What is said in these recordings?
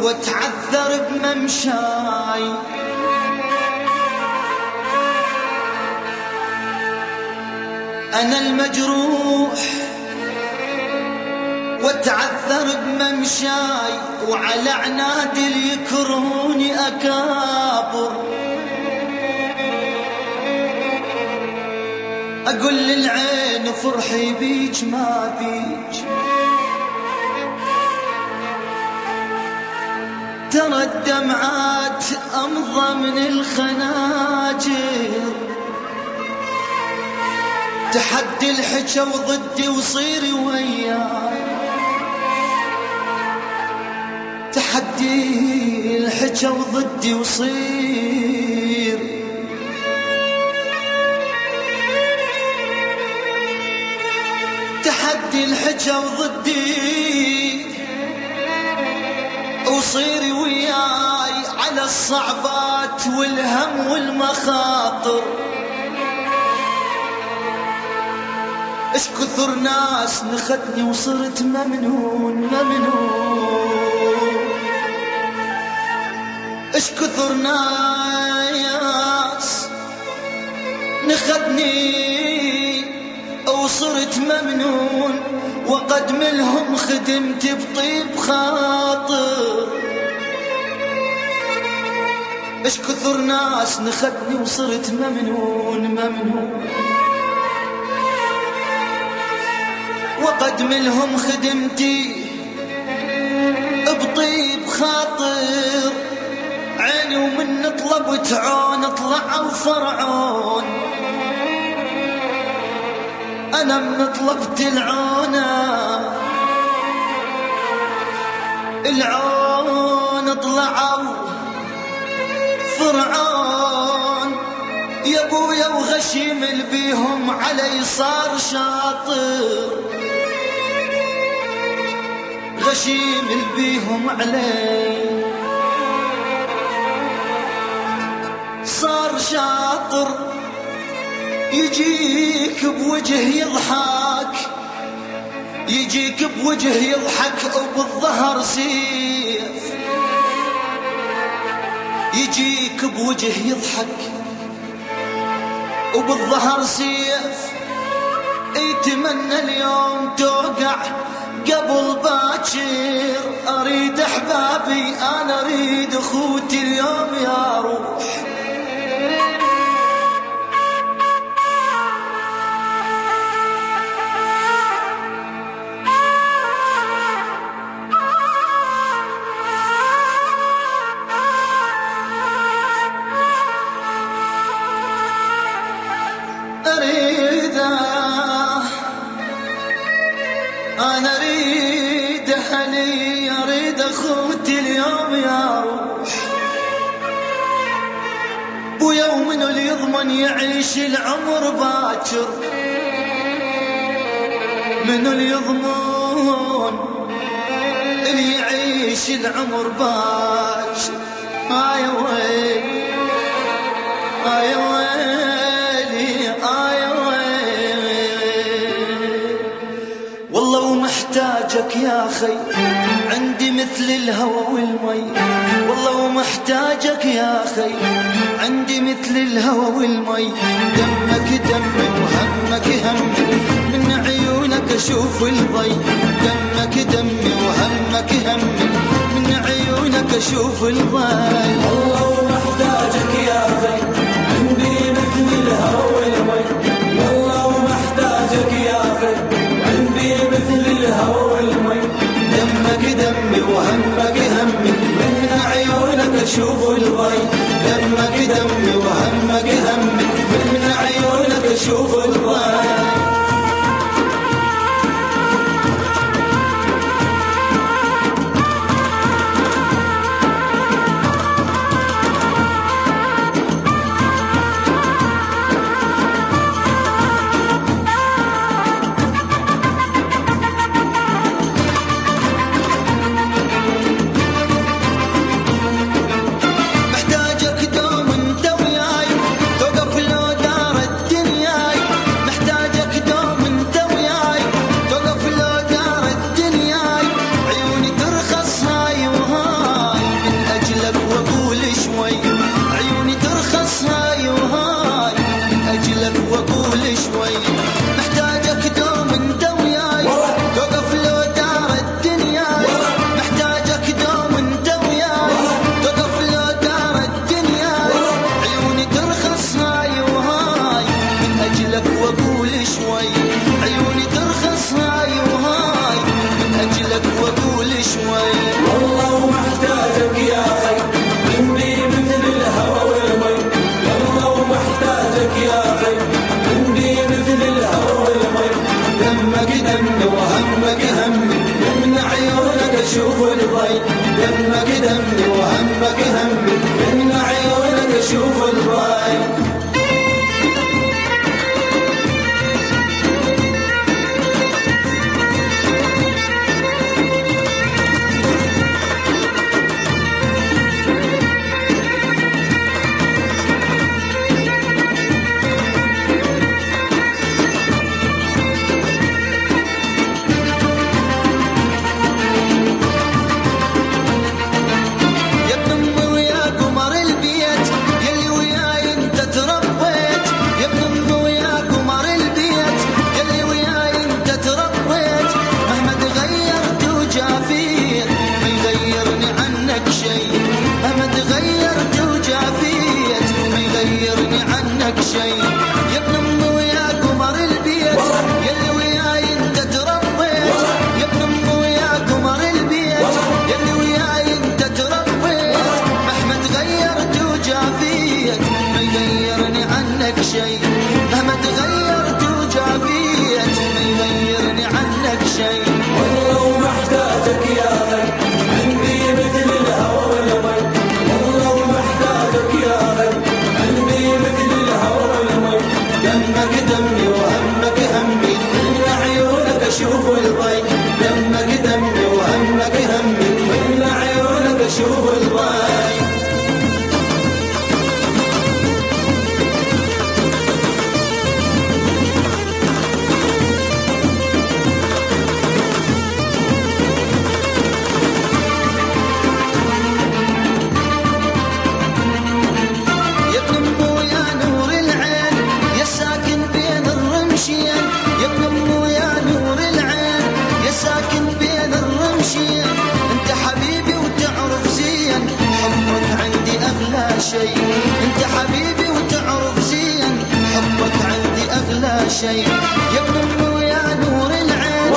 واتعذر بممشاي، أنا المجروح واتعذر بممشاي، وعلى عنادي اللي يكرهوني أكابر، أقول للعين فرحي بيج ما بيج، ترى الدمعات أمضى من الخناجر، تحدي الحجة وضدي وصيري وياي، تحدي الحجة وضدي وصير، تحدي الحجة وضدي وصيري وياي، على الصعبات والهم والمخاطر، اش كثر ناس نخدني وصرت ممنون ممنون، اش كثر ناس نخدني وصرت ممنون، وقد منهم خدمت بطيب خاطر، اش كثر ناس نخدني وصرت ممنون ممنون، وقد منهم خدمتي بطيب خاطر، عيني ومن طلبت عون طلعوا فرعون، أنا من طلبت العون طلعوا فرعون، يا ابويا وغشيم بيهم علي صار شاطر، غشيم بيهم علي صار شاطر، يجيك بوجه يضحك، يجيك بوجه يضحك وبالظهر سيف، يجيك بوجه يضحك وبالظهر سيف، يتمنى اليوم توقع قبل باكر، اريد احبابي انا اريد اخوتي اليوم يا روح، أنا أريد أهلي أريد أخوتي اليوم يا روح، ويوم اللي يضمن يعيش العمر باكر، من اللي يضمن اللي يعيش العمر باكر، يا ويلي يا ويلي يا والله ومحتاجك يا خي، عندي مثل الهوى والمي، والله ومحتاجك يا خي، عندي مثل الهوى والمي، دمك دمي وهمك همي، من عيونك اشوف الضي، دمك دمي وهمك همي، من عيونك اشوف الضي، والله ومحتاجك يا خي، عندي مثل الهوى والمي، والله ومحتاجك يا خي، عندي مثل الهوى والمي، دمك دمي وهمك همي، من عيونك اشوف الضي، دمك دمي وهمك همي، من عيونك اشوف الضي. عنك شيء. يا ابن امي ويا قمر البيت يلي وياي انت تربيت. يا ابن امي ويا قمر البيت يلي وياي انت تربيت. مهما تغيرت وجافيت ما يغيرني عنك شيء. مهما تغيرت وجافيت ما يغيرني عنك شيء. والله محتاجك يا غي عندي مثل الهوى والمي. والله محتاجك يا غي عندي مثل الهوى والمي. دمك دمي وهمك همي من عيونك اشوف الضي. دمك دمي وهمك همي من عيونك اشوف الضي. شيء انت حبيبي وتعرف زين حبك عندي اغلى شيء. يا ابن امي ويا نور العين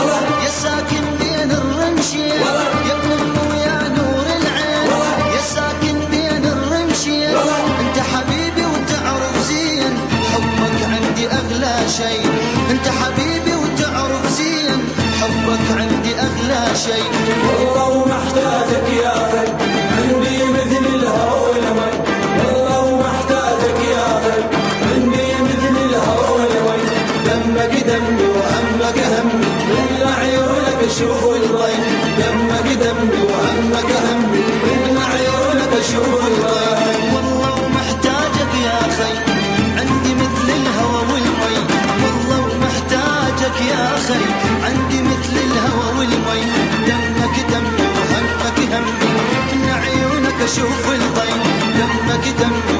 يا ساكن بين الرمشين. يا ابن امي ويا نور العين يا ساكن بين الرمشين. انت حبيبي وتعرف زين حبك عندي اغلى شيء. انت حبيبي وتعرف زين حبك عندي اغلى شيء. والله محتاجك يا غي عندي مثل الهوى والمي. والله محتاجك يا غي عندي مثل الهوى والمي. دمك دمي وهمك همي من عيونك اشوف الضي. دمك دمي وهمك همي من عيونك اشوف الضي. والله محتاجك يا خي عندي مثل الهوى والمي. والله محتاجك يا خي عندي مثل الهوى والمي. دمك دمي وهمك همي من عيونك اشوف الضي. دمك دمي